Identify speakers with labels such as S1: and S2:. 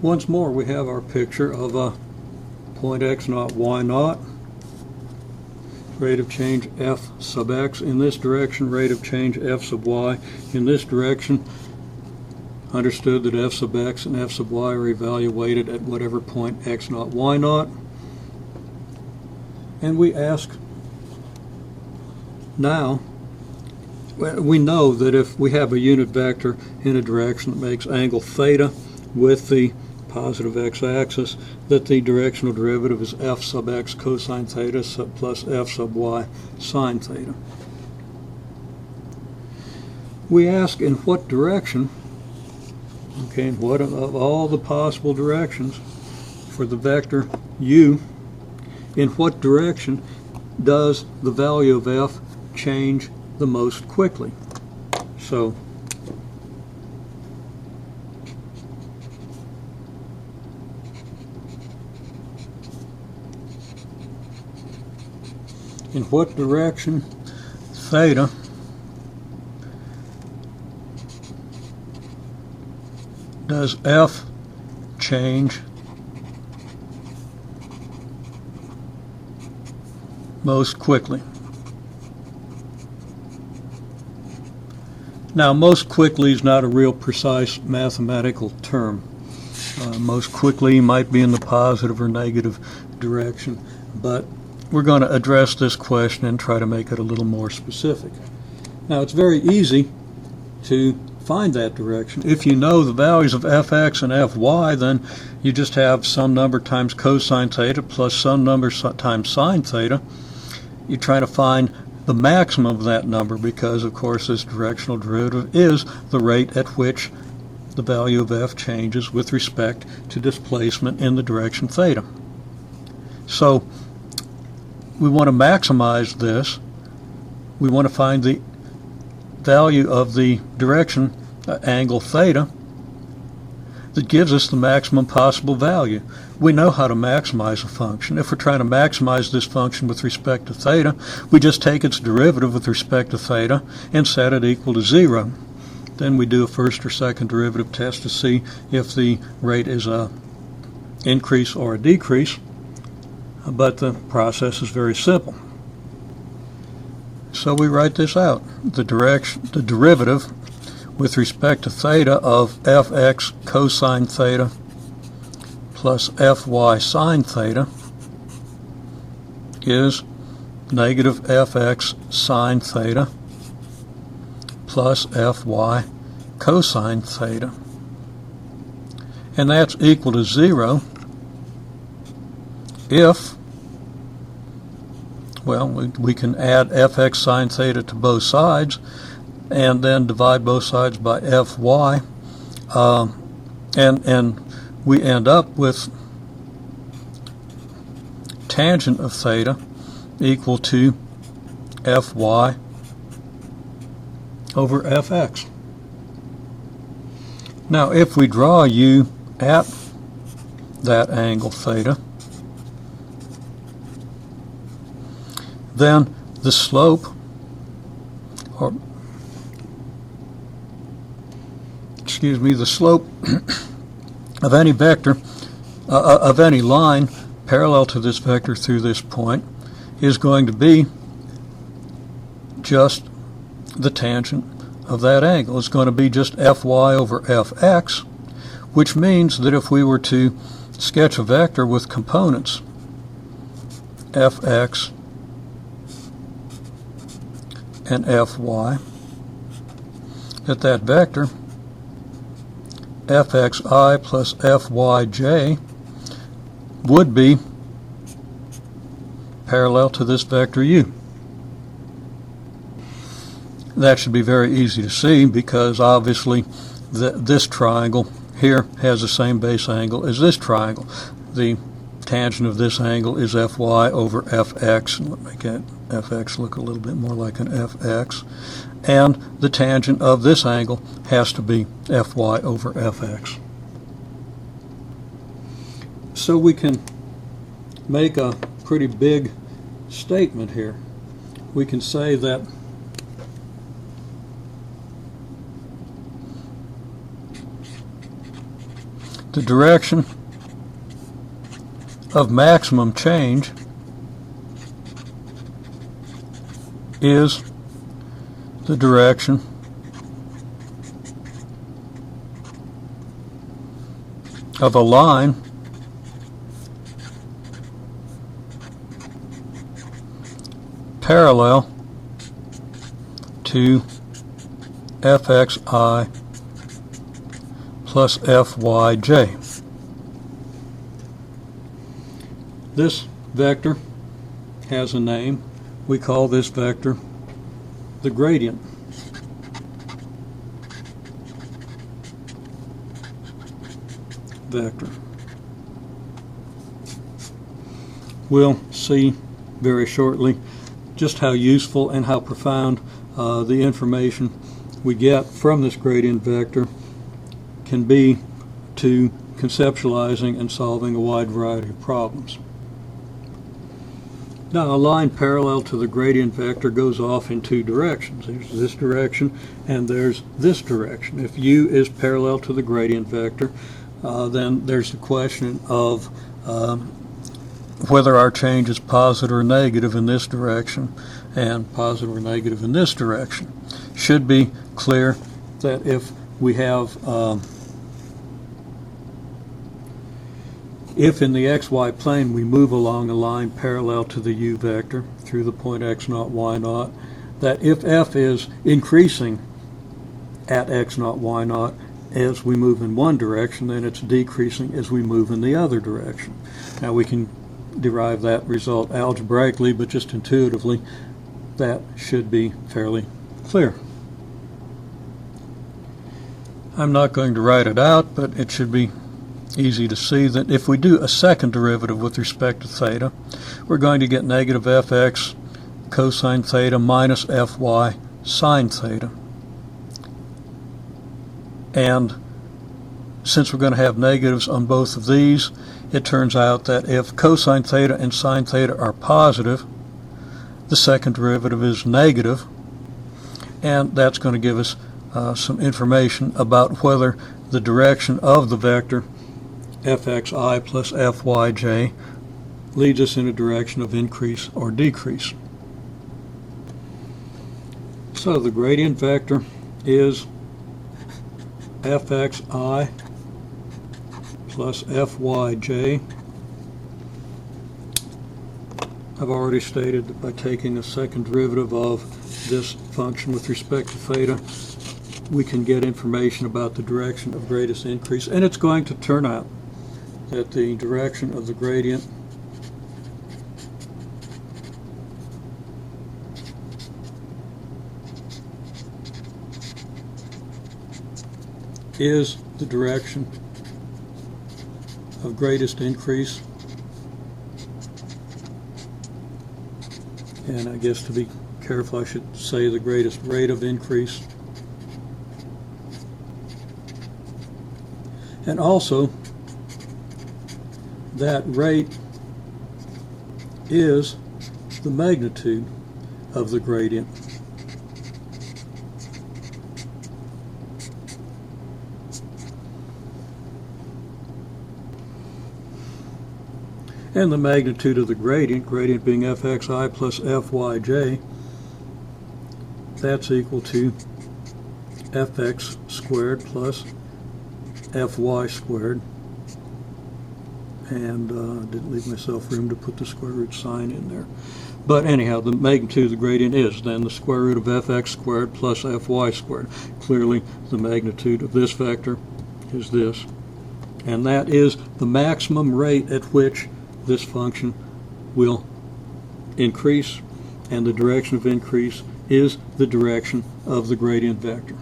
S1: Once more, we have our picture of a point x naught, y naught, rate of change f sub x in this direction, rate of change f sub y in this direction. Understood that f sub x and f sub y are evaluated at whatever point x naught, y naught. And we ask now, we know that if we have a unit vector in a direction that makes angle theta with the positive x-axis, that the directional derivative is f sub x cosine theta plus f sub y sine theta. We ask in what direction, okay, what of all the possible directions for the vector u, in what direction does the value of f change the most quickly? So in what direction theta does f change most quickly? Now, most quickly is not a real precise mathematical term. Most quickly might be in the positive or negative direction, but we're going to address this question and try to make it a little more specific. Now, it's very easy to find that direction. If you know the values of fx and fy, then you just have some number times cosine theta plus some number times sine theta. You try to find the maximum of that number because, of course, this directional derivative is the rate at which the value of f changes with respect to displacement in the direction theta. So we want to maximize this. We want to find the value of the direction angle theta that gives us the maximum possible value. We know how to maximize a function. If we're trying to maximize this function with respect to theta, we just take its derivative with respect to theta and set it equal to 0. Then we do a first or second derivative test to see if the rate is a increase or a decrease. But the process is very simple. So we write this out. The derivative with respect to theta of fx cosine theta plus fy sine theta is negative fx sine theta plus fy cosine theta. And that's equal to 0 if, well, we can add fx sine theta to both sides and then divide both sides by fy, and we end up with tangent of theta equal to fy over fx. Now, if we draw u at that angle theta, then the slope, or the slope of any vector, of any line parallel to this vector through this point is going to be just the tangent of that angle. It's going to be just fy over fx, which means that if we were to sketch a vector with components fx and fy, that vector fxi plus fyj would be parallel to this vector u. That should be very easy to see because obviously this triangle here has the same base angle as this triangle. The tangent of this angle is fy over fx, and let me make fx look a little bit more like an fx, and the tangent of this angle has to be fy over fx. So we can make a pretty big statement here. We can say that the direction of maximum change is the direction of a line parallel to fxi plus fyj. This vector has a name. We call this vector the gradient. Vector. We'll see very shortly just how useful and how profound the information we get from this gradient vector can be to conceptualizing and solving a wide variety of problems. Now, a line parallel to the gradient vector goes off in two directions. There's this direction and there's this direction. If u is parallel to the gradient vector, then there's the question of whether our change is positive or negative in this direction and positive or negative in this direction. Should be clear that if we have if in the xy plane we move along a line parallel to the u vector through the point x0, y0, that if f is increasing at x0, y0 as we move in one direction, then it's decreasing as we move in the other direction. Now we can derive that result algebraically, but just intuitively that should be fairly clear. I'm not going to write it out, but it should be easy to see that if we do a second derivative with respect to theta, we're going to get negative fx cosine theta minus fy sine theta. And since we're going to have negatives on both of these, it turns out that if cosine theta and sine theta are positive, the second derivative is negative, and that's going to give us some information about whether the direction of the vector fxi plus fyj leads us in a direction of increase or decrease. So the gradient vector is fxi plus fyj. I've already stated that by taking a second derivative of this function with respect to theta, we can get information about the direction of greatest increase, and it's going to turn out that the direction of the gradient is the direction of greatest increase, and I guess to be careful I should say the greatest rate of increase, and also that rate is the magnitude of the gradient. And the magnitude of the gradient being fxi plus fyj, that's equal to fx squared plus fy squared. And didn't leave myself room to put the square root sign in there. But anyhow, the magnitude of the gradient is then the square root of fx squared plus fy squared. Clearly, the magnitude of this vector is this. And that is the maximum rate at which this function will increase, and the direction of increase is the direction of the gradient vector.